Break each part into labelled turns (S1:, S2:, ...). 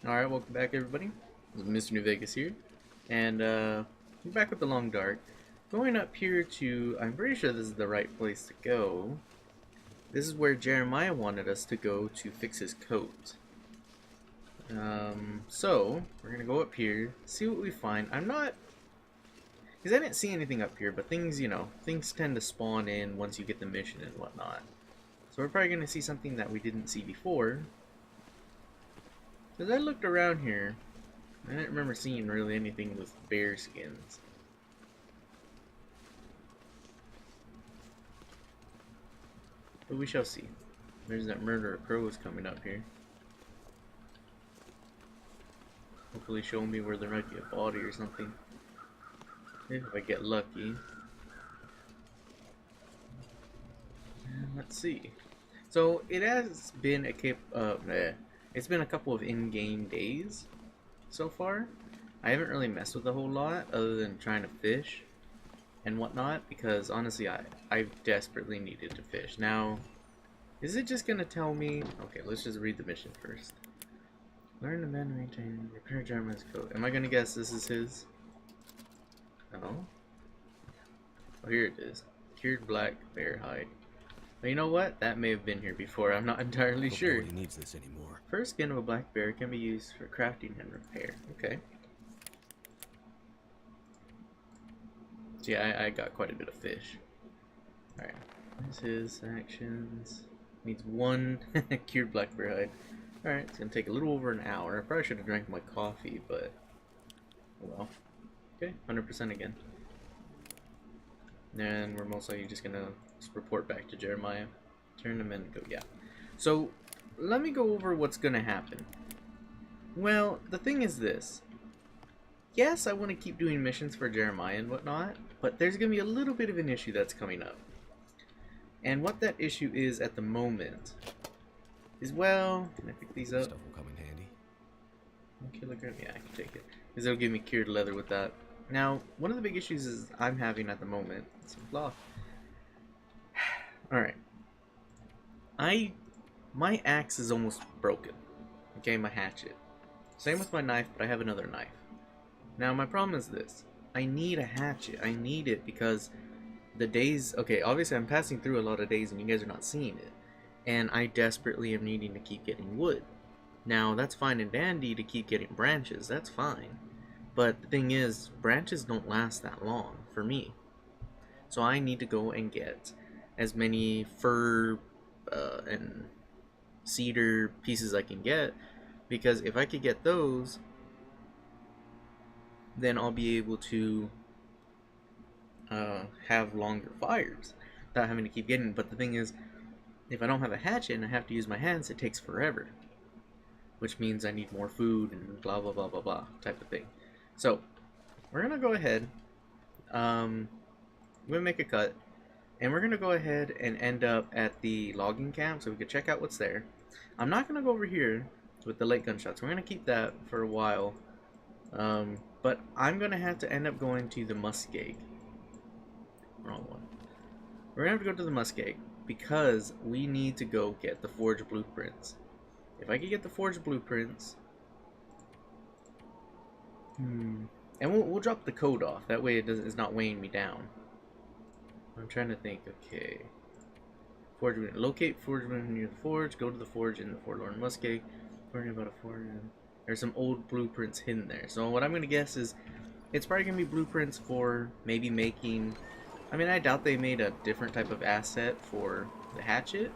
S1: Alright, welcome back everybody. This is Mr. New Vegas here. And we're back with the Long Dark. Going up here to, I'm pretty sure this is the right place to go. This is where Jeremiah wanted us to go to fix his coat. So, we're going to go up here, see what we find. Because I didn't see anything up here, but things, things tend to spawn in once you get the mission and whatnot. So we're probably going to see something that we didn't see before. Because I looked around here, I didn't remember seeing really anything with bear skins. But we shall see. There's that murder of crows coming up here. Hopefully show me where there might be a body or something. If I get lucky. And let's see. So it has been it's been a couple of in-game days so far. I haven't really messed with a whole lot other than trying to fish and whatnot, because honestly I desperately needed to fish. Now, is it just gonna tell me? Okay, let's just read the mission first. Learn to mend and maintain, repair Jeremiah's coat. Am I gonna guess this is his? No. Oh, here it is. Cured black bear hide. But you know what? That may have been here before. I'm not entirely sure.
S2: Nobody needs this anymore.
S1: Fur skin of a black bear can be used for crafting and repair. Okay. So yeah, I got quite a bit of fish. Alright. There's his actions. Needs one cured black bear hide. Alright, it's gonna take a little over an hour. I probably should have drank my coffee, but oh well. Okay, 100% again. And we're most likely just gonna report back to Jeremiah. Turn him in and go, yeah. So, let me go over what's gonna happen. Well, the thing is this. Yes, I want to keep doing missions for Jeremiah and whatnot, but there's gonna be a little bit of an issue that's coming up. And what that issue is at the moment is, well, can I pick these up?
S2: Stuff will come in handy.
S1: Kilogram? Yeah, I can take it. Because it'll give me cured leather with that. Now, one of the big issues is I'm having at the moment, some flaw. Alright. My axe is almost broken. Okay, my hatchet. Same with my knife, but I have another knife. Now, my problem is this. I need a hatchet. I need it because the days... Okay, obviously I'm passing through a lot of days and you guys are not seeing it. And I desperately am needing to keep getting wood. Now, that's fine and dandy to keep getting branches. That's fine. But the thing is, branches don't last that long for me. So I need to go and get as many fir and cedar pieces I can get, because if I could get those, then I'll be able to have longer fires without having to keep getting. But the thing is, if I don't have a hatchet and I have to use my hands, it takes forever, which means I need more food and blah blah blah blah blah type of thing. So we're gonna go ahead, we're gonna make a cut, and we're gonna go ahead and end up at the logging camp so we can check out what's there. I'm not gonna go over here with the late gunshots. We're gonna keep that for a while, but I'm gonna have to end up going to the muskeg. Wrong one. We're gonna have to go to the muskeg because we need to go get the forge blueprints. If I could get the forge blueprints, and we'll drop the code off. That way it's not weighing me down. I'm trying to think. Okay. Forge. Locate forge near the forge. Go to the forge in the forlorn muskeg. Learn about a forge. There's some old blueprints hidden there. So what I'm gonna guess is it's probably gonna be blueprints for maybe making. I mean, I doubt they made a different type of asset for the hatchet,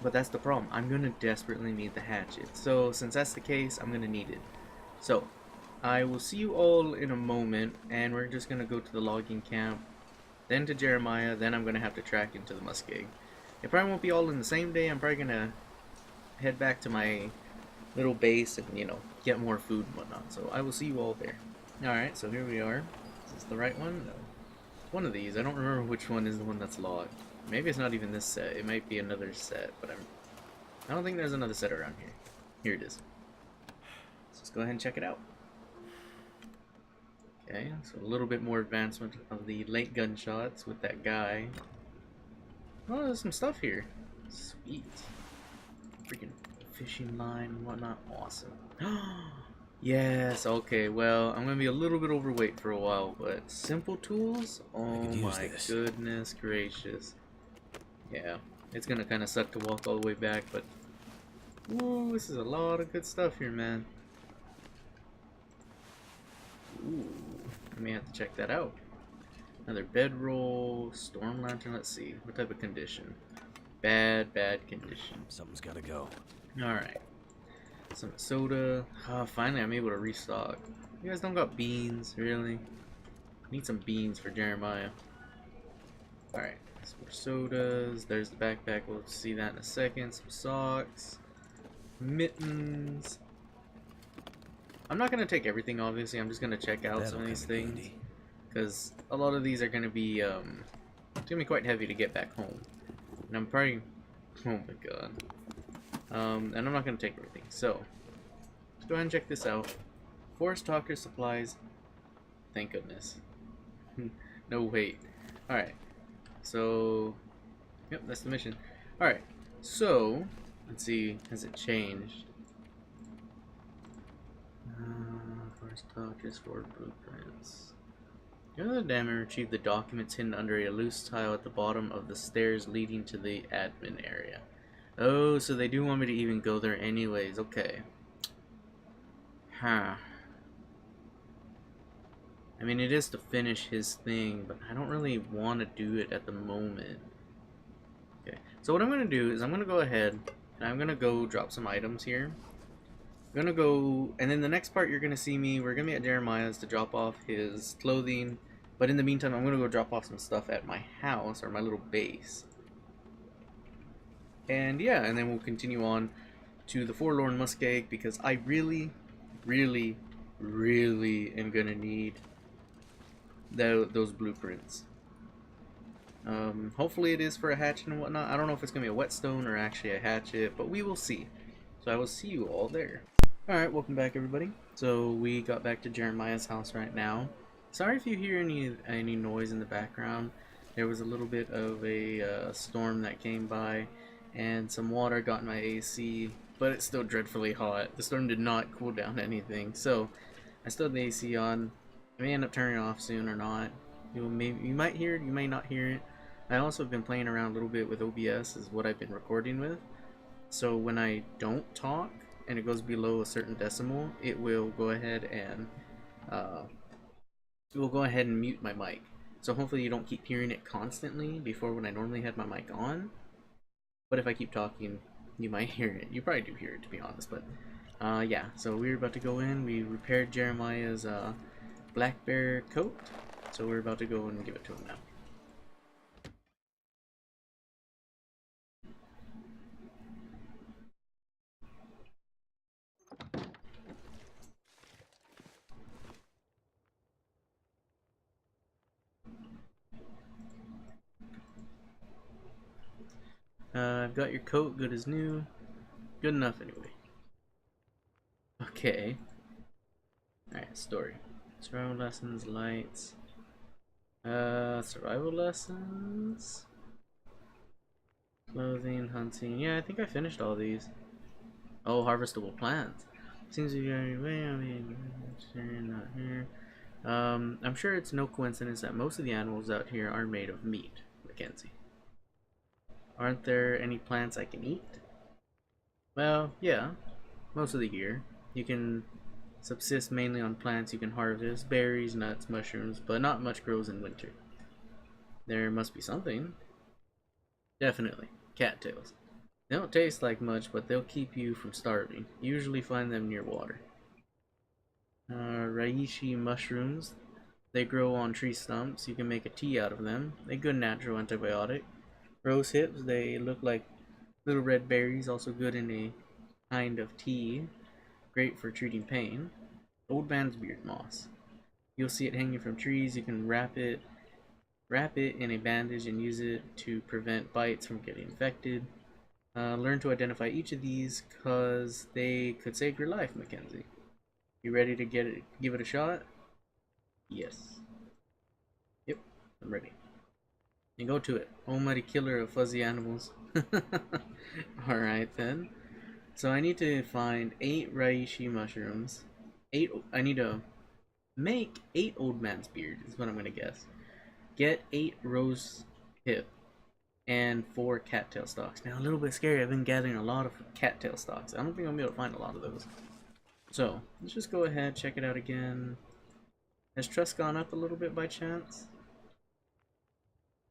S1: but that's the problem. I'm gonna desperately need the hatchet. So since that's the case, I'm gonna need it. So I will see you all in a moment, and we're just gonna go to the logging camp, then to Jeremiah, then I'm gonna have to track into the muskeg. It probably won't be all in the same day. I'm probably gonna head back to my little base and, get more food and whatnot. So I will see you all there. Alright, so here we are. Is this the right one? No. One of these. I don't remember which one is the one that's logged. Maybe it's not even this set. It might be another set, but I don't think there's another set around here. Here it is. Let's just go ahead and check it out. Okay, so a little bit more advancement of the late gunshots with that guy. Oh, there's some stuff here. Sweet. Freaking fishing line and whatnot. Awesome. Yes, okay, well, I'm gonna be a little bit overweight for a while, but simple tools? Oh my goodness gracious. Yeah, it's gonna kind of suck to walk all the way back, but ooh, this is a lot of good stuff here, man. Ooh, I may have to check that out. Another bedroll, storm lantern, let's see, what type of condition? Bad condition.
S2: Something's gotta go.
S1: Alright, some soda. Ah, finally I'm able to restock. You guys don't got beans, really? Need some beans for Jeremiah. Alright, some more sodas. There's the backpack. We'll see that in a second. Some socks. Mittens. I'm not going to take everything, obviously. I'm just going to check out some of these things. Because a lot of these are going to be, it's going to be quite heavy to get back home. And I'm probably, oh my god. And I'm not going to take everything. So, let's go ahead and check this out. Forest Talker supplies. Thank goodness. No wait. Alright. So, yep, that's the mission. Alright, so, let's see, has it changed? Forest Talkers for blueprints. The other damage retrieve the documents hidden under a loose tile at the bottom of the stairs leading to the admin area. Oh, so they do want me to even go there anyways, okay. Huh. I mean, it is to finish his thing, but I don't really want to do it at the moment. Okay, so what I'm going to do is I'm going to go ahead and I'm going to go drop some items here. I'm going to go, and then the next part you're going to see me, we're going to be at Jeremiah's to drop off his clothing. But in the meantime, I'm going to go drop off some stuff at my house, or my little base. And yeah, and then we'll continue on to the Forlorn Muskeg, because I really am going to need those blueprints. Hopefully it is for a hatchet and whatnot. I don't know if it's going to be a whetstone or actually a hatchet, but we will see. So I will see you all there. Alright, welcome back everybody. So we got back to Jeremiah's house right now. Sorry if you hear any noise in the background. There was a little bit of a storm that came by and some water got in my AC, but it's still dreadfully hot. The storm did not cool down anything, so I still have the AC on. I may end up turning it off soon or not. You might hear it, you may not hear it. I also have been playing around a little bit with OBS, is what I've been recording with. So when I don't talk and it goes below a certain decimal, it will go ahead and mute my mic. So hopefully you don't keep hearing it constantly before when I normally had my mic on. But if I keep talking, you might hear it. You probably do hear it, to be honest. But yeah, so we're about to go in. We repaired Jeremiah's black bear coat, so we're about to go and give it to him now. I've got your coat, good as new. Good enough anyway. Okay. Alright, story. Survival lessons, lights. Survival lessons. Clothing, hunting. Yeah, I think I finished all these. Oh, harvestable plants. Seems to be anyway, I mean, not here. I'm sure it's no coincidence that most of the animals out here are made of meat, Mackenzie. Aren't there any plants I can eat? Well, yeah, most of the year. You can subsist mainly on plants you can harvest, berries, nuts, mushrooms, but not much grows in winter. There must be something. Definitely, cattails. They don't taste like much, but they'll keep you from starving. You usually find them near water. Reishi mushrooms. They grow on tree stumps. You can make a tea out of them. A good natural antibiotic. Rose hips. They look like little red berries. Also good in a kind of tea. Great for treating pain. Old man's beard moss. You'll see it hanging from trees. You can wrap it in a bandage and use it to prevent bites from getting infected. Learn to identify each of these because they could save your life, Mackenzie. You ready to give it a shot? Yes. Yep, I'm ready. And go to it. Almighty killer of fuzzy animals. Alright then. So I need to find 8 reishi mushrooms, I need to make 8 old man's beard, is what I'm gonna guess. Get 8 rose hip and 4 cattail stalks. Now, a little bit scary. I've been gathering a lot of cattail stalks. I don't think I'll be able to find a lot of those. So, let's just go ahead, check it out again. Has trust gone up a little bit by chance?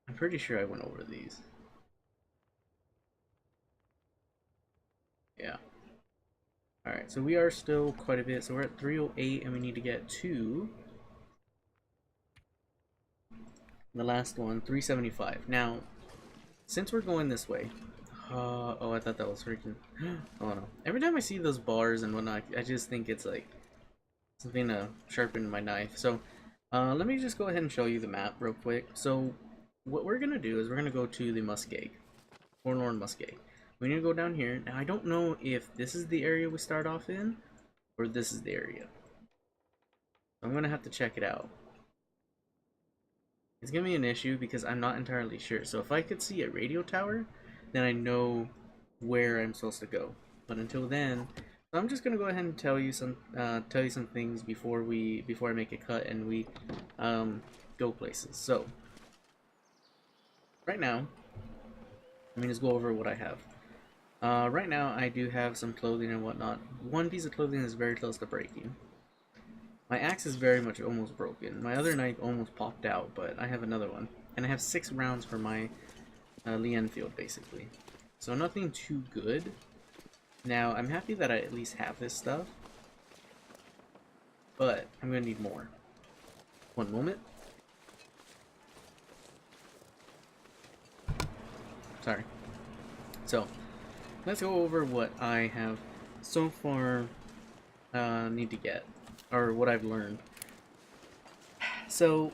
S1: I'm pretty sure I went over these. Yeah. Alright, so we are still quite a bit. So we're at 308 and we need to get to the last one, 375. Now, since we're going this way, oh, I thought that was freaking, oh no. Every time I see those bars and whatnot, I just think it's like something to sharpen my knife. So, let me just go ahead and show you the map real quick. So, what we're gonna do is we're gonna go to the muskeg, Forlorn Muskeg. We need to go down here. Now, I don't know if this is the area we start off in, or this is the area. I'm gonna have to check it out. It's gonna be an issue because I'm not entirely sure. So if I could see a radio tower, then I know where I'm supposed to go. But until then, so I'm just gonna go ahead and tell you some things before I make a cut and we go places. So right now, let me just go over what I have. Right now, I do have some clothing and whatnot. One piece of clothing is very close to breaking. My axe is very much almost broken. My other knife almost popped out, but I have another one. And I have 6 rounds for my Lee Enfield, basically. So nothing too good. Now, I'm happy that I at least have this stuff. But I'm going to need more. One moment. Sorry. So, let's go over what I have so far need to get. Or what I've learned. So,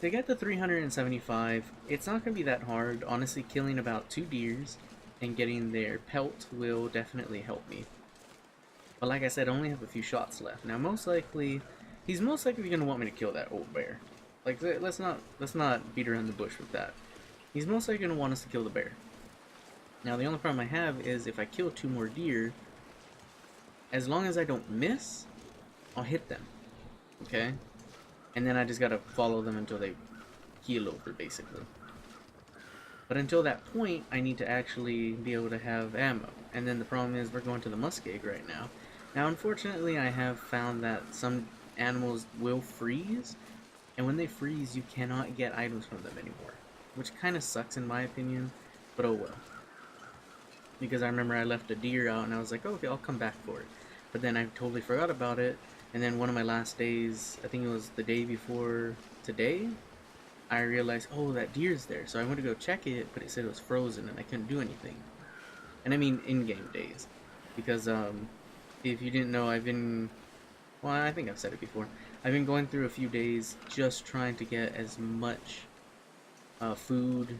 S1: to get to 375, it's not going to be that hard. Honestly, killing about 2 deers and getting their pelt will definitely help me. But like I said, I only have a few shots left. Now, he's most likely going to want me to kill that old bear. Like, let's not beat around the bush with that. He's most likely going to want us to kill the bear. Now, the only problem I have is if I kill 2 more deer, as long as I don't miss, I'll hit them, okay? And then I just gotta follow them until they keel over, basically. But until that point, I need to actually be able to have ammo. And then the problem is we're going to the muskeg right now. Now, unfortunately, I have found that some animals will freeze, and when they freeze, you cannot get items from them anymore. Which kind of sucks in my opinion, but oh well. Because I remember I left a deer out and I was like, oh, okay, I'll come back for it. But then I totally forgot about it. And then one of my last days, I think it was the day before today, I realized, oh, that deer's there. So I went to go check it, but it said it was frozen and I couldn't do anything. And I mean in-game days. Because if you didn't know, well, I think I've said it before. I've been going through a few days just trying to get as much food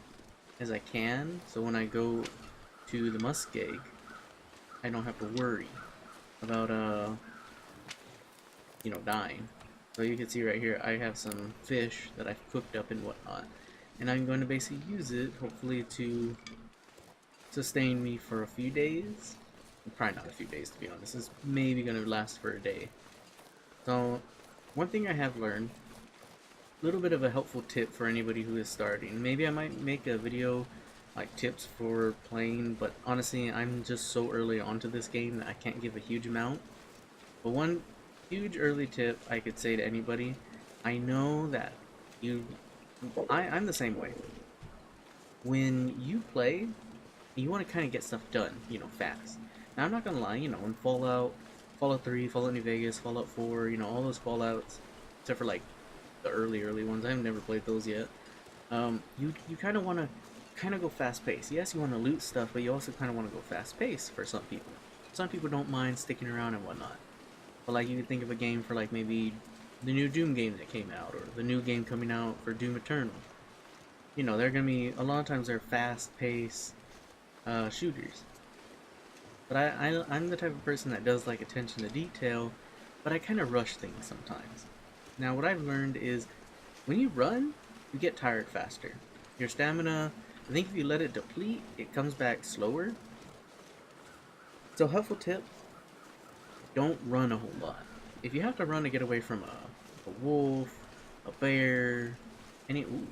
S1: as I can. So when I go to the muskeg, I don't have to worry about you know, dying. So you can see right here, I have some fish that I've cooked up and whatnot, and I'm going to basically use it, hopefully, to sustain me for a few days. Probably not a few days, to be honest. It's maybe going to last for a day. So, one thing I have learned, a little bit of a helpful tip for anybody who is starting. Maybe I might make a video like tips for playing, but honestly, I'm just so early onto this game that I can't give a huge amount. But one huge early tip I could say to anybody, I know that I'm the same way. When you play, you want to kind of get stuff done, you know, fast. Now I'm not gonna lie, you know, in Fallout 3, Fallout New Vegas, Fallout 4, you know, all those Fallouts, except for like the early ones, I've never played those yet. You kind of want to go fast paced. Yes, you want to loot stuff, but you also kind of want to go fast paced for some people. Some people don't mind sticking around and whatnot. But like you could think of a game for like maybe the new Doom game that came out, or the new game coming out for Doom Eternal. You know, they're gonna be, a lot of times they're fast-paced shooters. But I'm the type of person that does like attention to detail, but I kind of rush things sometimes. Now what I've learned is, when you run, you get tired faster. Your stamina, I think if you let it deplete, it comes back slower. So helpful tip, don't run a whole lot. if you have to run to get away from a wolf, a bear, ooh,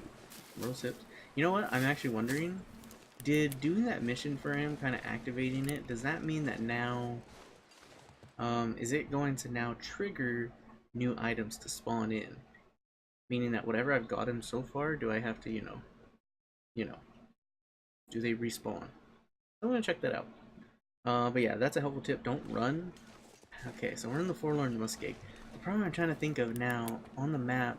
S1: rose hips. You know what? I'm actually wondering, did doing that mission for him, kind of activating it, does that mean that now, is it going to now trigger new items to spawn in? Meaning that whatever I've got him so far, do I have to, you know, do they respawn? I'm gonna check that out. But yeah, that's a helpful tip. Don't run. Okay, so we're in the Forlorn Muskeg. The problem I'm trying to think of now, on the map,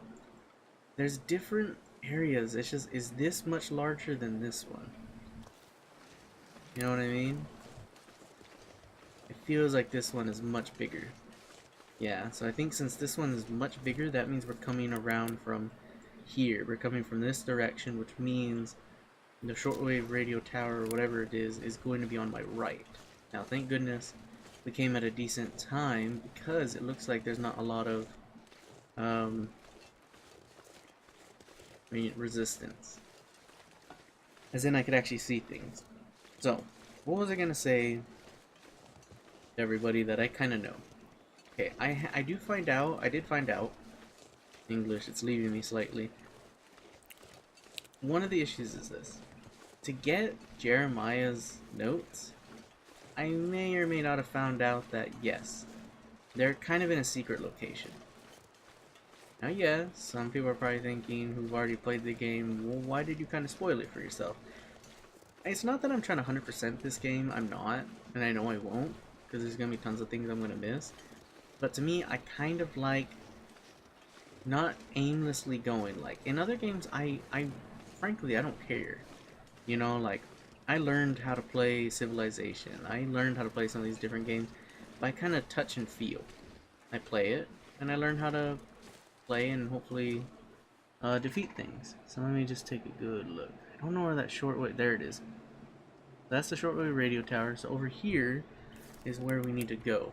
S1: there's different areas. It's just, is this much larger than this one? You know what I mean? It feels like this one is much bigger. Yeah, so I think since this one is much bigger, that means we're coming around from here. We're coming from this direction, which means the shortwave radio tower, or whatever it is going to be on my right. Now, thank goodness we came at a decent time, because it looks like there's not a lot of resistance. As in, I could actually see things. So, what was I gonna say to everybody that I kind of know? Okay, I did find out, English, it's leaving me slightly. One of the issues is this. To get Jeremiah's notes, I may or may not have found out that, yes, they're kind of in a secret location. Now, yes, some people are probably thinking, who've already played the game, well, why did you kind of spoil it for yourself? It's not that I'm trying to 100% this game, I'm not, and I know I won't, because there's going to be tons of things I'm going to miss. But to me, I kind of like not aimlessly going. Like, in other games, I frankly, I don't care. You know, like, I learned how to play Civilization. I learned how to play some of these different games by kind of touch and feel. I play it, and I learn how to play and hopefully defeat things. So let me just take a good look. I don't know where that shortwave... There it is. That's the shortwave radio tower. So over here is where we need to go.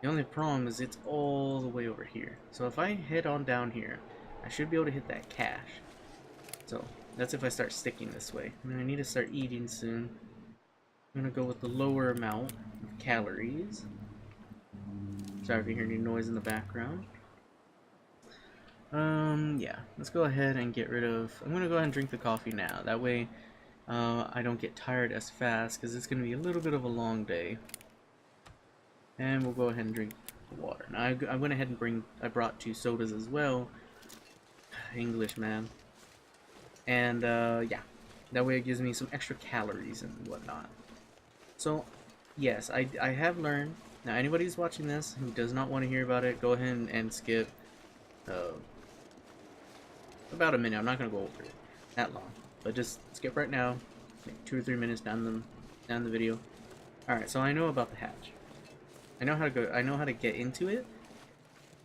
S1: The only problem is it's all the way over here. So if I head on down here, I should be able to hit that cache. So that's if I start sticking this way. And I need to start eating soon. I'm gonna go with the lower amount of calories. Sorry if you hear any noise in the background. Yeah, let's go ahead and get rid of... I'm gonna go ahead and drink the coffee now. That way, I don't get tired as fast, because it's gonna be a little bit of a long day. And we'll go ahead and drink the water. Now, I went ahead and I brought 2 sodas as well. English, man. And, yeah. That way it gives me some extra calories and whatnot. So, yes, I have learned. Now, anybody who's watching this who does not want to hear about it, go ahead and skip about a minute. I'm not going to go over it that long. But just skip right now. Like 2 or 3 minutes down the video. Alright, so I know about the hatch. I know how to go. I know how to get into it,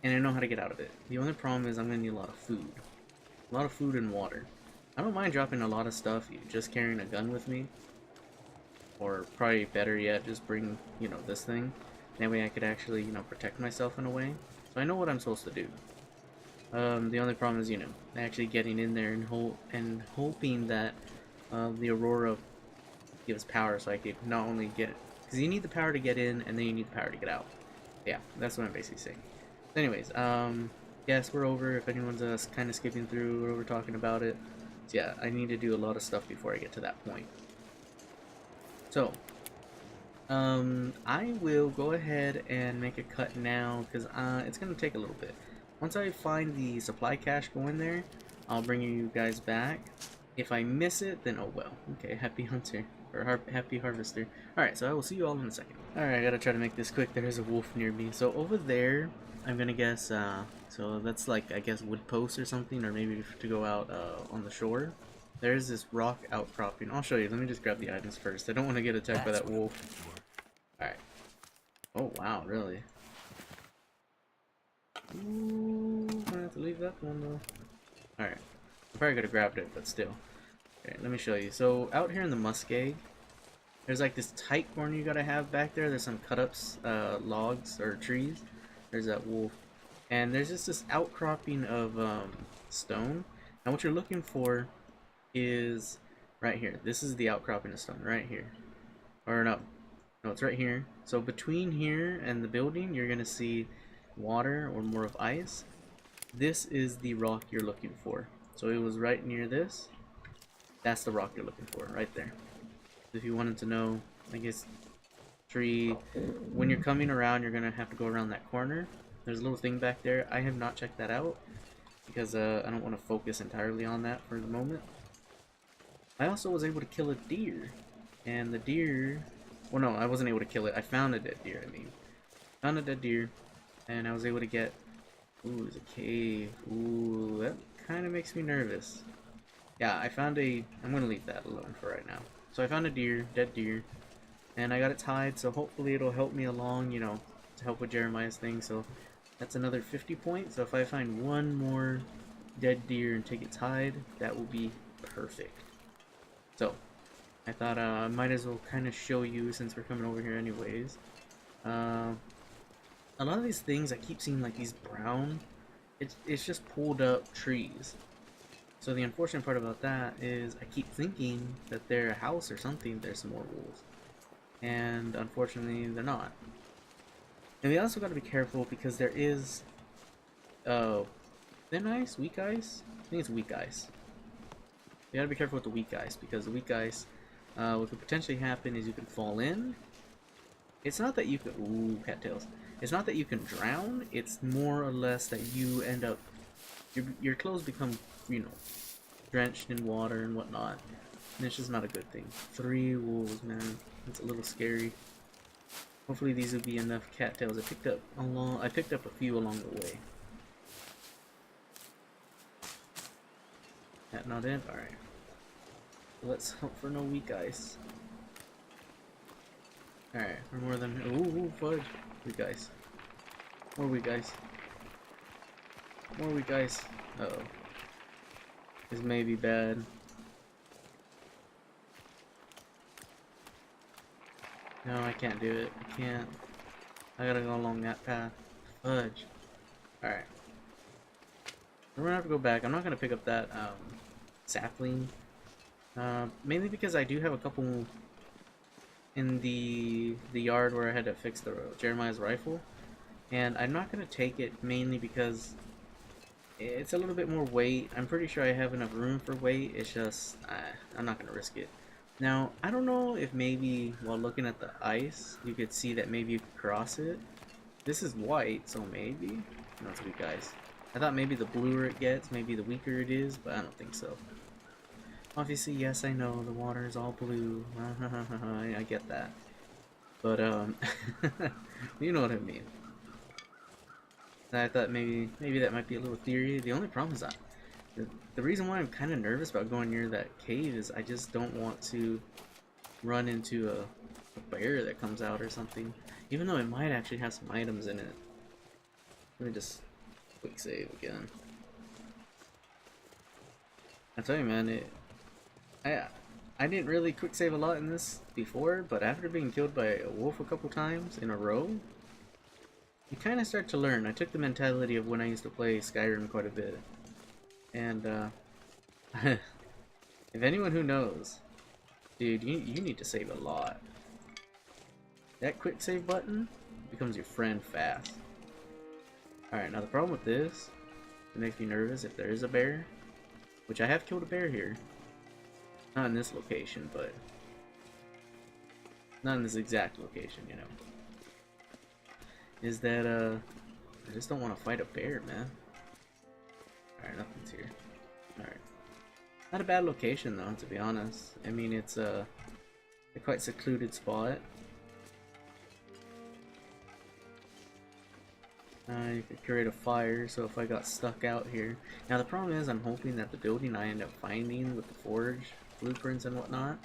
S1: and I know how to get out of it. The only problem is I'm gonna need a lot of food, and water. I don't mind dropping a lot of stuff, just carrying a gun with me, or probably better yet, just bring this thing. That way I could actually protect myself in a way. So I know what I'm supposed to do. The only problem is actually getting in there and hoping that the Aurora gives power, so I could not only get it. Because you need the power to get in, and then you need the power to get out. Yeah, that's what I'm basically saying. Anyways, yes, we're over. If anyone's kind of skipping through, we're over talking about it. So yeah, I need to do a lot of stuff before I get to that point. So, I will go ahead and make a cut now, because it's going to take a little bit. Once I find the supply cache going there, I'll bring you guys back. If I miss it, then oh well. Okay, happy hunter. Or happy harvester. Alright, so I will see you all in a second. Alright, I gotta try to make this quick. There is a wolf near me. So over there, I'm gonna guess, so that's like, I guess, wood posts or something, or maybe to go out on the shore. There's this rock outcropping. I'll show you. Let me just grab the items first. I don't want to get attacked by that wolf. Alright. Oh, wow, really? Ooh, I'm gonna have to leave that one, though. Alright. I probably could have grabbed it, but still. Okay, let me show you. So, out here in the muskeg, there's like this tight corner you gotta have back there. There's some cut-ups, logs, or trees. There's that wolf. And there's just this outcropping of stone. And what you're looking for is right here. This is the outcropping of stone, right here. Or no, No, it's right here. So between here and the building, you're gonna see water or more of ice. This is the rock you're looking for. So it was right near this. That's the rock you're looking for, right there. If you wanted to know, I guess, tree, when you're coming around, you're gonna have to go around that corner. There's a little thing back there. I have not checked that out because I don't want to focus entirely on that for the moment. I also was able to kill a deer, and the deer, well, no, I wasn't able to kill it. I found a dead deer. I mean, found a dead deer, and I was able to get. Ooh, there's a cave. Ooh, that kind of makes me nervous. Yeah, I found a. I'm gonna leave that alone for right now. So I found a deer, dead deer, and I got it tied. So hopefully it'll help me along, you know, to help with Jeremiah's thing. So that's another 50 points. So if I find one more dead deer and take it tied, that will be perfect. So I thought I might as well kind of show you since we're coming over here anyways. A lot of these things I keep seeing like these brown. It's just pulled up trees. So the unfortunate part about that is I keep thinking that they're a house or something. There's some more wolves, and unfortunately they're not. And we also got to be careful because there is thin ice, weak ice. I think it's weak ice. You gotta be careful with the weak ice because the weak ice, what could potentially happen is you can fall in. It's not that you can, ooh, cattails. It's not that you can drown. It's more or less that you end up, your clothes become, you know, drenched in water and whatnot. And it's just not a good thing. 3 wolves, man. It's a little scary. Hopefully these will be enough cattails. I picked up a few along the way. That not it? Alright. Let's hope for no weak ice. Alright, we're more than. Ooh, fudge. Weak ice. More weak ice. More weak ice. Uh oh. This may be bad. No, I can't do it. I can't. I gotta go along that path. Fudge. Alright. We're gonna have to go back. I'm not gonna pick up that sapling. Mainly because I do have a couple in the yard where I had to fix the Jeremiah's rifle. And I'm not gonna take it mainly because it's a little bit more weight. I'm pretty sure I have enough room for weight. It's just, I'm not gonna risk it. Now, I don't know if maybe while looking at the ice, you could see that maybe you could cross it. This is white, so maybe? No, it's weak ice. I thought maybe the bluer it gets, maybe the weaker it is, but I don't think so. Obviously, yes, I know, the water is all blue. I get that. But, you know what I mean. I thought maybe that might be a little theory. The only problem is that the reason why I'm kind of nervous about going near that cave is I just don't want to run into a bear that comes out or something. Even though it might actually have some items in it. Let me just quick save again. I tell you, man, I didn't really quick save a lot in this before, but after being killed by a wolf a couple times in a row, you kind of start to learn. I took the mentality of when I used to play Skyrim quite a bit. And, if anyone who knows, dude, you need to save a lot. That quick save button becomes your friend fast. Alright, now the problem with this, it makes me nervous if there is a bear, which I have killed a bear here. Not in this location, but not in this exact location, you know. Is that, I just don't want to fight a bear, man. Alright, nothing's here. Alright. Not a bad location, though, to be honest. I mean, it's a quite secluded spot. You could create a fire, so if I got stuck out here. Now, the problem is, I'm hoping that the building I end up finding with the forge, blueprints and whatnot,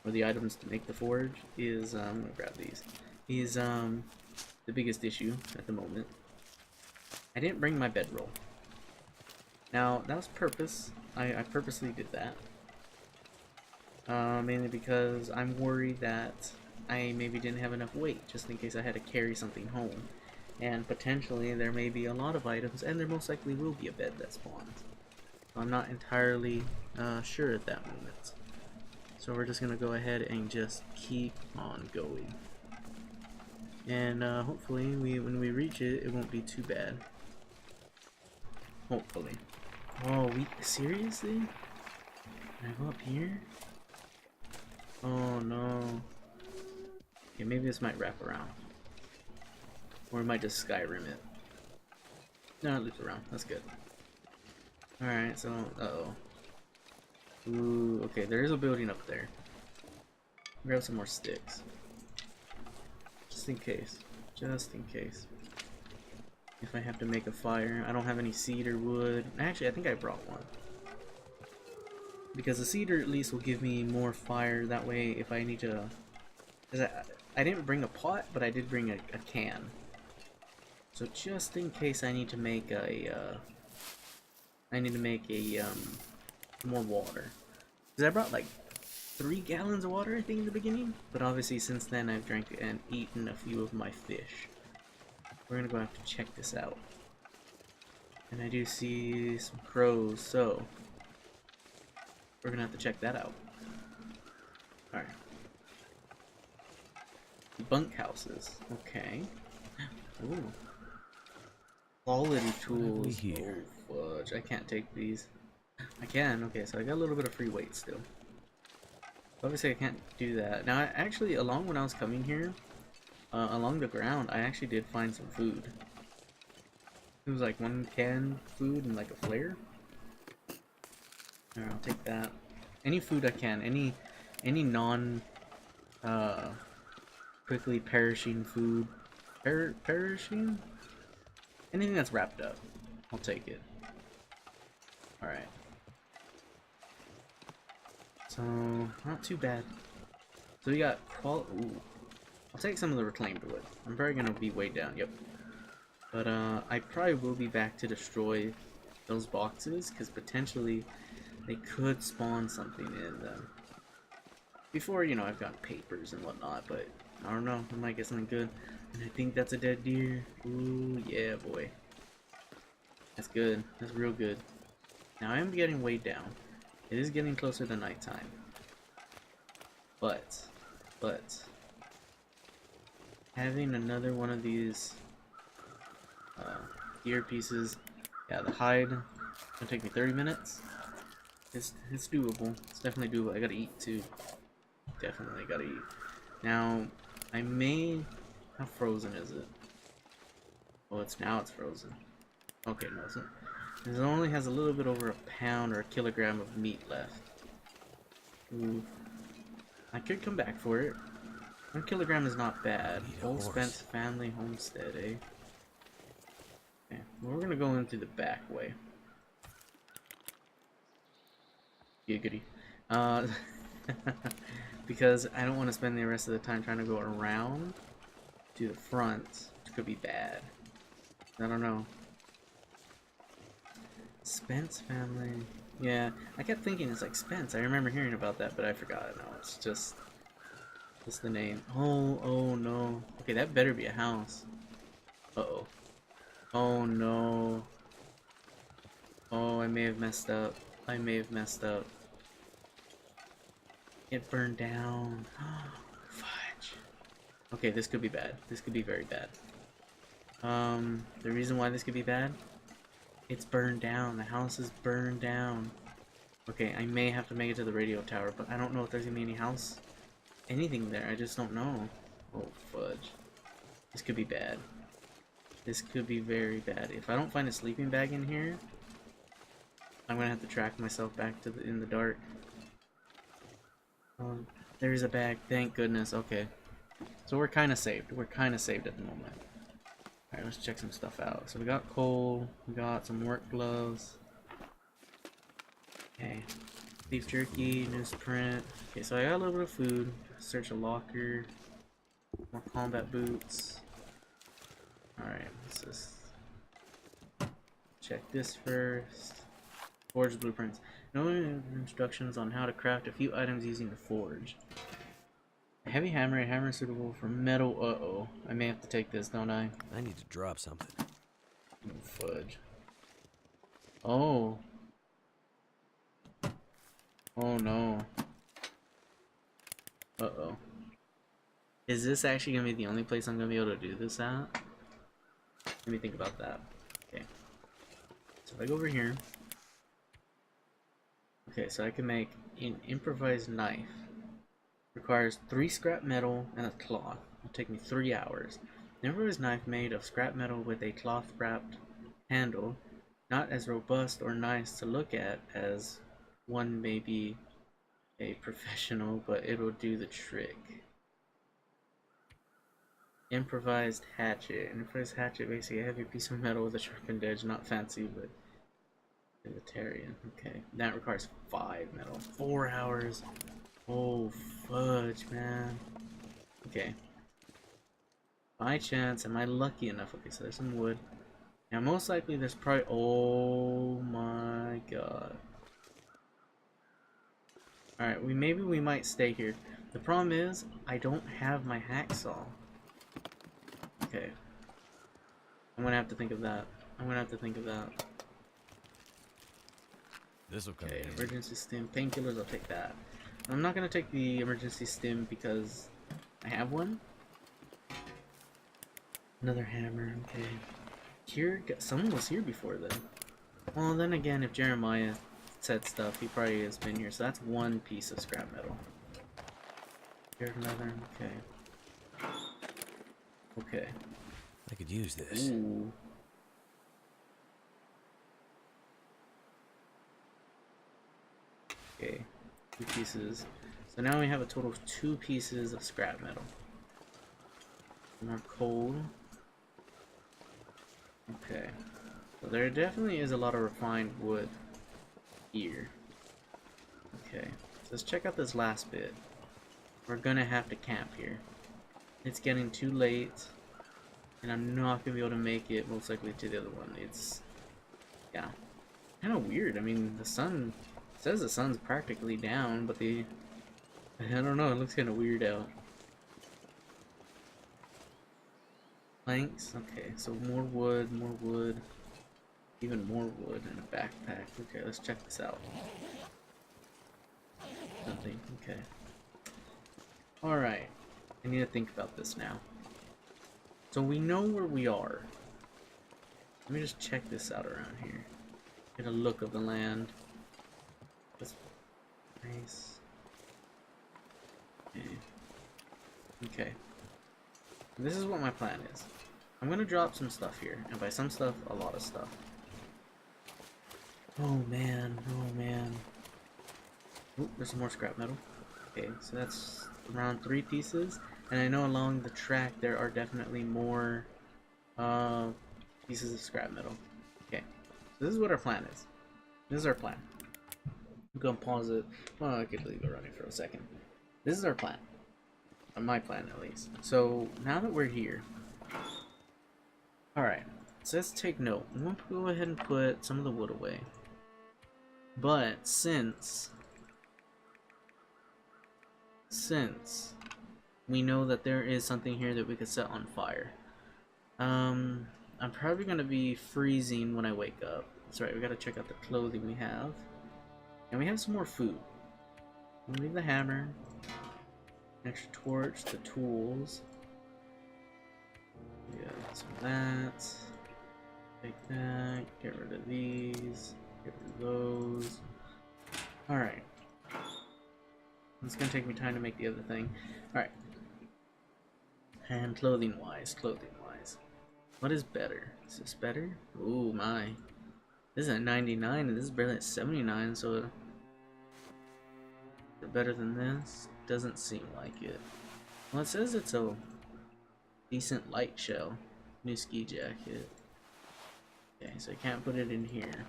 S1: or the items to make the forge, is, I'm gonna grab these, is, the biggest issue at the moment. I didn't bring my bedroll. Now, that was purpose. I purposely did that. Mainly because I'm worried that I maybe didn't have enough weight, just in case I had to carry something home. And potentially there may be a lot of items, and there most likely will be a bed that spawns. I'm not entirely sure at that moment. So we're just gonna go ahead and just keep on going. And hopefully when we reach it, it won't be too bad. Hopefully. Oh, seriously? Can I go up here? Oh no. Okay, maybe this might wrap around. Or it might just Skyrim it. No, it loops around. That's good. Alright, so, uh-oh. Ooh, okay, there is a building up there. Grab some more sticks. Just in case. Just in case. If I have to make a fire. I don't have any cedar wood. Actually, I think I brought one. Because the cedar at least will give me more fire. That way, if I need to... Because I didn't bring a pot, but I did bring a can. So just in case I need to make a... more water. Because I brought like 3 gallons of water, I think, in the beginning. But obviously, since then, I've drank and eaten a few of my fish. We're gonna go have to check this out. And I do see some crows, so we're gonna have to check that out. Alright. Bunkhouses. Okay. Ooh. Quality tools.
S2: Here.
S1: Oh, fudge. I can't take these. I can. Okay, so I got a little bit of free weight still. Obviously, I can't do that. Now, actually, along when I was coming here, along the ground, I actually did find some food. It was like 1 canned food and like a flare. Alright, I'll take that. Any food I can. Any non quickly perishing food. Perishing? Anything that's wrapped up. I'll take it. Alright. So, not too bad. So we got ooh. I'll take some of the reclaimed wood. I'm probably gonna be way down, yep. But I probably will be back to destroy those boxes, because potentially they could spawn something in them. Before, you know, I've got papers and whatnot, but I don't know, I might get something good. And I think that's a dead deer. Ooh, yeah, boy. That's good. That's real good. Now I am getting way down. It is getting closer to nighttime. But having another one of these gear pieces, yeah, the hide, it's gonna take me 30 minutes. It's doable. It's definitely doable. I gotta eat too. Definitely gotta eat. Now, I may... How frozen is it? Oh, it's frozen. Okay, no, it's not. It only has a little bit over a pound or a kilogram of meat left. Ooh. I could come back for it. 1 kilogram is not bad. Old Spence family homestead, eh? Okay, well, we're gonna go into the back way. Giggity. Because I don't want to spend the rest of the time trying to go around to the front, which could be bad. I don't know. Spence family. Yeah, I kept thinking it's like Spence. I remember hearing about that, but I forgot. No, it's just the name. Oh no. Okay, that better be a house. Uh-oh. Oh no. Oh, I may have messed up. I may have messed up. It burned down. Fudge. Okay, this could be bad. This could be very bad. The reason why this could be bad? It's burned down. The house is burned down. Okay, I may have to make it to the radio tower, but I don't know if there's gonna be anything there. I just don't know. Oh, fudge. This could be bad. This could be very bad. If I don't find a sleeping bag in here, I'm gonna have to track myself back to in the dark. There's a bag. Thank goodness. Okay. So we're kind of saved. We're kind of saved at the moment. Alright, let's check some stuff out. So we got coal. We got some work gloves. Okay. Beef jerky, newsprint. Okay, so I got a little bit of food. Search a locker. More combat boots. Alright, let's just check this first. Forge blueprints. No instructions on how to craft a few items using the forge. A heavy hammer, a hammer suitable for metal. Uh-oh. I may have to take this, don't I?
S2: I need to drop something.
S1: Oh, fudge. Oh. Oh no. Uh-oh. Is this actually gonna be the only place I'm gonna be able to do this at? Let me think about that. Okay. So if I go over here. Okay, so I can make an improvised knife. Requires 3 scrap metal and a cloth. It'll take me 3 hours. An improvised knife made of scrap metal with a cloth wrapped handle. Not as robust or nice to look at as one may be a professional, but it'll do the trick. Improvised hatchet. Improvised hatchet, basically a heavy piece of metal with a sharpened edge. Not fancy, but vegetarian. Okay, that requires 5 metal. 4 hours. Oh, fudge, man. Okay. By chance, am I lucky enough? Okay, so there's some wood. Now, most likely there's probably... Oh my god. Alright, maybe we might stay here. The problem is, I don't have my hacksaw. Okay. I'm gonna have to think of that. I'm gonna have to think of that.
S2: This'll come
S1: Okay,
S2: in.
S1: emergency stim. Painkillers, I'll take that. I'm not gonna take the emergency stim because I have one. Another hammer, okay. Here, someone was here before then. Well, then again, if Jeremiah said stuff, he probably has been here. So that's 1 piece of scrap metal. Here's another, okay. Okay.
S2: I could use this.
S1: Ooh. Okay, 2 pieces. So now we have a total of 2 pieces of scrap metal. More coal. Okay. So there definitely is a lot of refined wood here. Okay. So let's check out this last bit. We're gonna have to camp here. It's getting too late. And I'm not gonna be able to make it most likely to the other one. It's... yeah. Kinda weird. I mean, the sun... it says the sun's practically down, but the... I don't know, it looks kinda weird out. Planks? Okay, so more wood, even more wood and a backpack. Okay, let's check this out. Nothing, okay. Alright, I need to think about this now. So we know where we are. Let me just check this out around here. Get a look of the land. That's nice. Okay. Okay. This is what my plan is. I'm gonna drop some stuff here, and by some stuff, a lot of stuff. Oh man, oh man. Oop, there's some more scrap metal. Okay, so that's around 3 pieces, and I know along the track there are definitely more pieces of scrap metal. Okay, so this is what our plan is. This is our plan. I'm gonna pause it. Well, I could leave it running for a second. This is our plan. My plan, at least. So, now that we're here... Alright, so let's take note. I'm going to go ahead and put some of the wood away. But, since we know that there is something here that we could set on fire. I'm probably going to be freezing when I wake up. That's right, we got to check out the clothing we have. And we have some more food. We'll leave the hammer. Extra torch, the tools. Yeah, some of that. Take that. Get rid of these. Get rid of those. Alright. It's gonna take me time to make the other thing. Alright. And clothing wise. What is better? Is this better? Ooh, my. This is at 99 and this is barely at 79, so... is it better than this? Doesn't seem like it. Well, it says it's a decent light shell. New ski jacket. Okay, so I can't put it in here.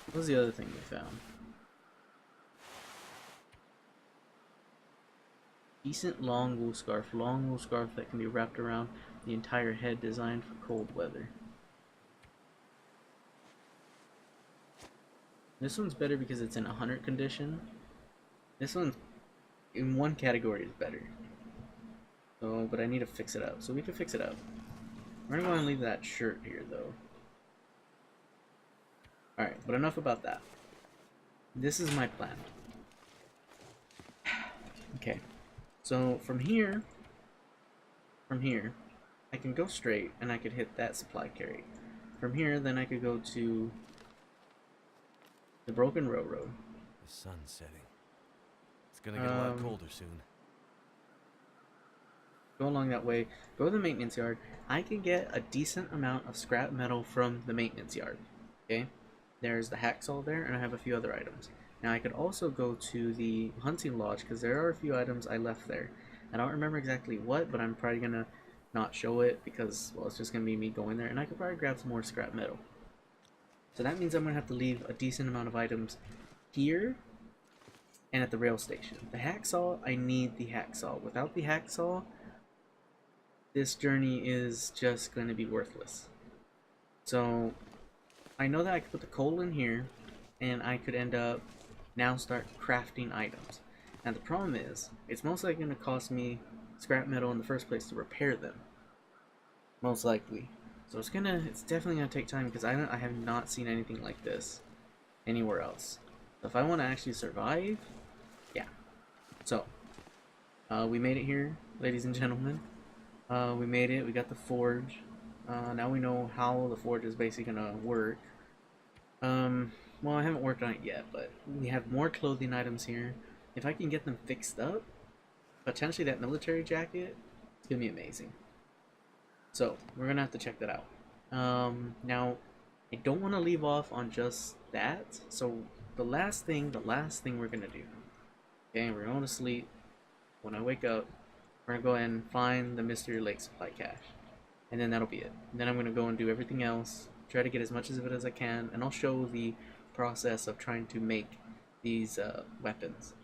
S1: What was the other thing we found? Decent long wool scarf. Long wool scarf that can be wrapped around the entire head, designed for cold weather. This one's better because it's in a hunter condition. This one, in one category, is better. So, but I need to fix it up. So we can fix it up. We're gonna go ahead and leave that shirt here, though. Alright, but enough about that. This is my plan. Okay, so from here, I can go straight and I could hit that supply carry. From here, then I could go to the broken railroad.
S2: The sun's setting. It's gonna get a lot
S1: Um,
S2: colder soon.
S1: go along that way, go to the maintenance yard. I can get a decent amount of scrap metal from the maintenance yard. Okay, there's the hacksaw there, and I have a few other items. Now I could also go to the hunting lodge because there are a few items I left there. I don't remember exactly what, but I'm probably gonna not show it because, well, it's just gonna be me going there, and I could probably grab some more scrap metal. So that means I'm gonna have to leave a decent amount of items here and at the rail station. The hacksaw, I need the hacksaw. Without the hacksaw, this journey is just going to be worthless. So I know that I could put the coal in here and I could end up now start crafting items. Now the problem is, it's most likely going to cost me scrap metal in the first place to repair them. Most likely. So it's definitely gonna take time because I have not seen anything like this anywhere else. So if I want to actually survive, yeah. So we made it here, ladies and gentlemen. We made it. We got the forge. Now we know how the forge is basically gonna work. Well, I haven't worked on it yet, but we have more clothing items here. If I can get them fixed up, potentially that military jacket, it's gonna be amazing. So we're gonna have to check that out. Now I don't want to leave off on just that. So the last thing we're gonna do. Okay, we're going to sleep. When I wake up, we're gonna go ahead and find the Mystery Lake supply cache, and then that'll be it. And then I'm gonna go and do everything else. Try to get as much of it as I can, and I'll show the process of trying to make these weapons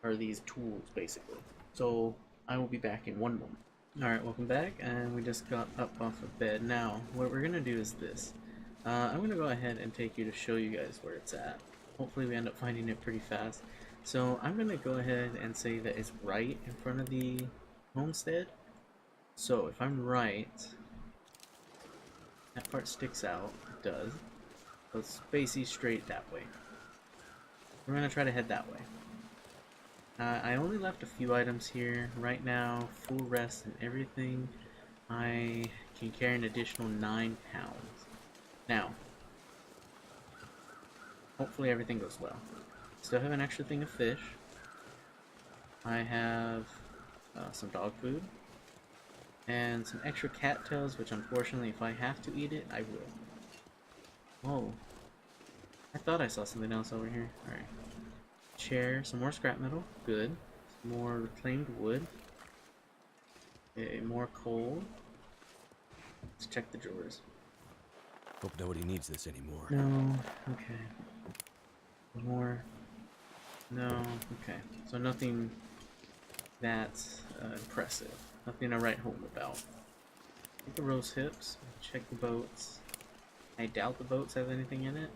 S1: or these tools, basically. So I will be back in one moment. Alright, welcome back, and we just got up off of bed. Now, what we're gonna do is this. I'm gonna go ahead and take you to show you guys where it's at. Hopefully we end up finding it pretty fast. So I'm gonna go ahead and say that it's right in front of the homestead. So if I'm right, that part sticks out. It does. So it's basically straight that way. We're gonna try to head that way. I only left a few items here. Right now, full rest and everything. I can carry an additional 9 pounds. Now, hopefully everything goes well. Still have an extra thing of fish. I have some dog food. And some extra cattails, which unfortunately if I have to eat it, I will. Whoa. I thought I saw something else over here. Alright. Chair, some more scrap metal, good. Some more reclaimed wood. Okay, more coal. Let's check the drawers.
S2: Hope nobody needs this anymore.
S1: No, okay. More. No, okay. So nothing that's impressive. Nothing to write home about. Take the rose hips, check the boats. I doubt the boats have anything in it.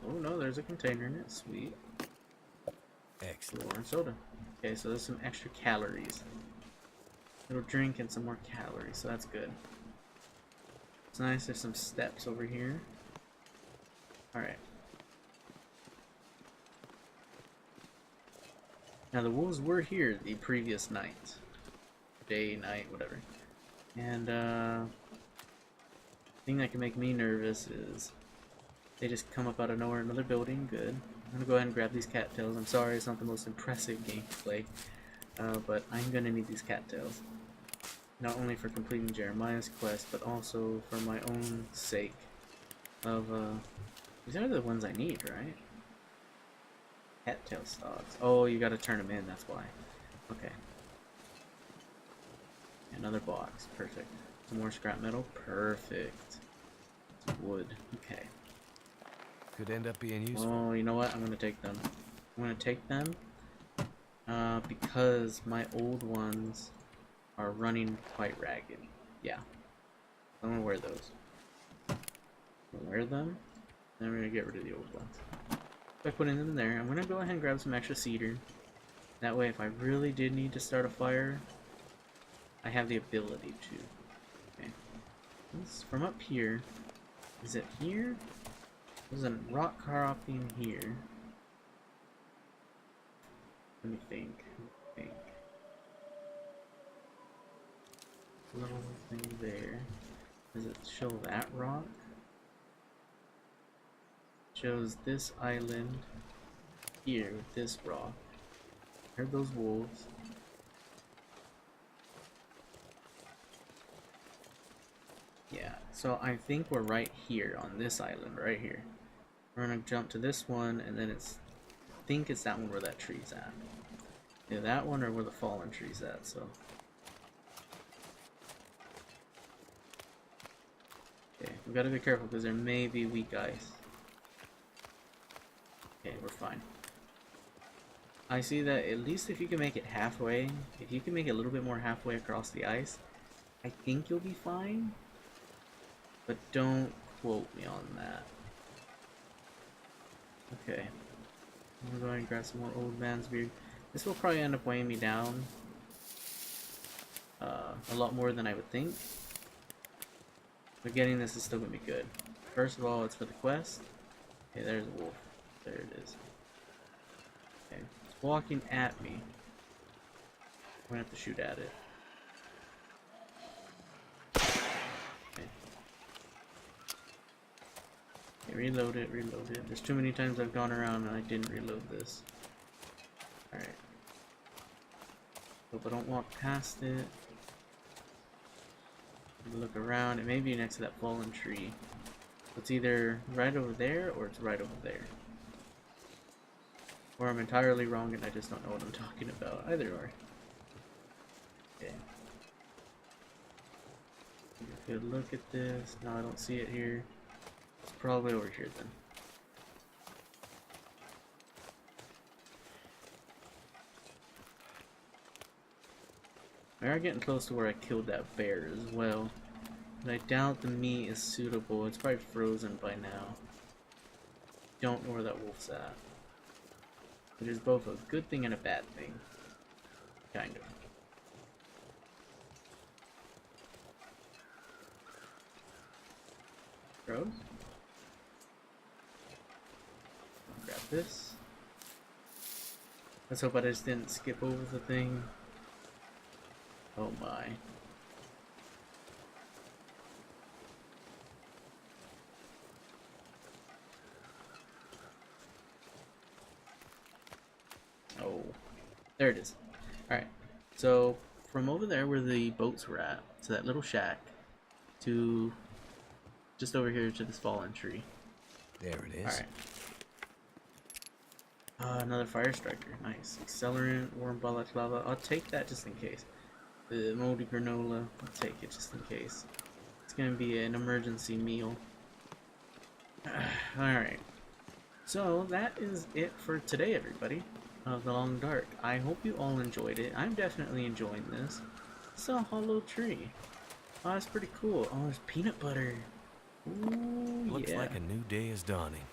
S1: Oh no, there's a container in it, sweet.
S2: Excellent.
S1: More soda. Okay, so there's some extra calories. Little drink and some more calories, so that's good. It's nice, there's some steps over here. Alright. Now the wolves were here the previous night. Day, night, whatever. And the thing that can make me nervous is they just come up out of nowhere, another building, good. I'm gonna go ahead and grab these cattails. I'm sorry it's not the most impressive gameplay, but I'm gonna need these cattails. Not only for completing Jeremiah's quest, but also for my own sake of, these are the ones I need, right? Cattail stalks. Oh, you gotta turn them in, that's why. Okay. Another box, perfect. Some more scrap metal, perfect. Some wood, okay.
S2: Could end up being useful.
S1: Oh, you know what? I'm gonna take them. I'm gonna take them because my old ones are running quite ragged. Yeah. I'm gonna wear those. I'm gonna wear them, then we're gonna get rid of the old ones. By putting them there, I'm gonna go ahead and grab some extra cedar. That way, if I really did need to start a fire, I have the ability to. Okay. This, from up here, is it here? There's a rock carving here. Let me think. little thing there. Does it show that rock? Shows this island here with this rock. Heard those wolves. Yeah, so I think we're right here on this island, right here. We're gonna jump to this one, and then I think it's that one where that tree's at. Yeah, that one or where the fallen tree's at, so. Okay, we gotta be careful because there may be weak ice. Okay, we're fine. I see that at least if you can make it halfway, if you can make it a little bit more halfway across the ice, I think you'll be fine. But don't quote me on that. Okay. I'm going to grab some more old man's beer. This will probably end up weighing me down a lot more than I would think. But getting this is still going to be good. First of all, it's for the quest. Okay, there's a wolf. There it is. Okay, it's walking at me. I'm going to have to shoot at it. Okay. Okay, reload it, reload it. There's too many times I've gone around and I didn't reload this. Alright. Hope I don't walk past it. Look around. It may be next to that fallen tree. It's either right over there or it's right over there. Or I'm entirely wrong and I just don't know what I'm talking about. Either or. Okay. Good look at this. No, I don't see it here. It's probably over here then. We are getting close to where I killed that bear as well. But I doubt the meat is suitable. It's probably frozen by now. Don't know where that wolf's at. Which is both a good thing and a bad thing. Kind of. Rose? Grab this. Let's hope I just didn't skip over the thing. Oh my. Oh. There it is. Alright. So, from over there where the boats were at, to that little shack, to just over here to this fallen tree.
S2: There it is.
S1: Alright. Another fire striker. Nice. Accelerant, warm balaclava. I'll take that just in case. The moldy granola. I'll take it just in case. It's gonna be an emergency meal. Alright. So that is it for today, everybody, of The Long Dark. I hope you all enjoyed it. I'm definitely enjoying this. It's a hollow tree. Oh, that's pretty cool. Oh, there's peanut butter. Ooh,
S2: Looks
S1: yeah.
S2: like a new day is dawning.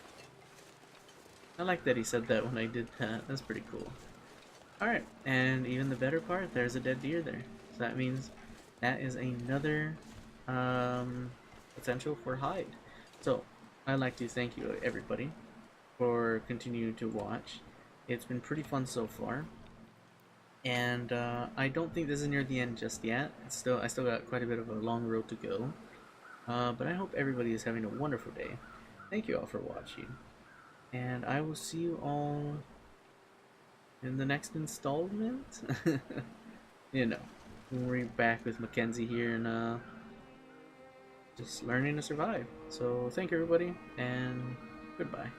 S1: I like that he said that when I did that. That's pretty cool. Alright, and even the better part, there's a dead deer there. So that means that is another potential for hide. So, I'd like to thank you, everybody, for continuing to watch. It's been pretty fun so far. And I don't think this is near the end just yet. I still got quite a bit of a long road to go. But I hope everybody is having a wonderful day. Thank you all for watching. And I will see you all in the next installment. You know, we're back with Mackenzie here and just learning to survive. So thank you everybody, and goodbye.